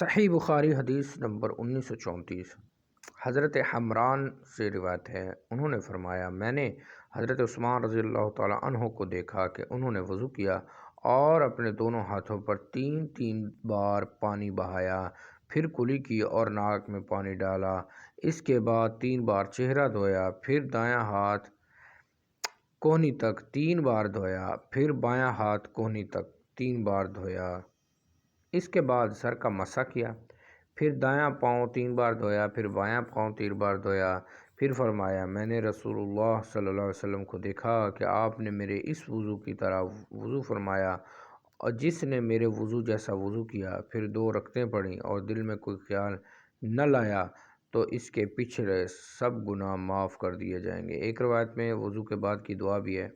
صحیح بخاری حدیث نمبر 1934۔ حضرت حمران سے روایت ہے، انہوں نے فرمایا میں نے حضرت عثمان رضی اللہ تعالیٰ عنہ کو دیکھا کہ انہوں نے وضو کیا اور اپنے دونوں ہاتھوں پر 3 بار پانی بہایا، پھر کلی کی اور ناک میں پانی ڈالا، اس کے بعد 3 بار چہرہ دھویا، پھر دایاں ہاتھ کوہنی تک 3 بار دھویا، پھر بایاں ہاتھ کوہنی تک 3 بار دھویا، اس کے بعد سر کا مسح کیا، پھر دایاں پاؤں 3 بار دھویا، پھر بایاں پاؤں 3 بار دھویا، پھر فرمایا میں نے رسول اللہ صلی اللہ علیہ وسلم کو دیکھا کہ آپ نے میرے اس وضو کی طرح وضو فرمایا، اور جس نے میرے وضو جیسا وضو کیا، پھر 2 رکعتیں پڑھیں اور دل میں کوئی خیال نہ لایا تو اس کے پچھلے سب گناہ معاف کر دیے جائیں گے۔ ایک روایت میں وضو کے بعد کی دعا بھی ہے۔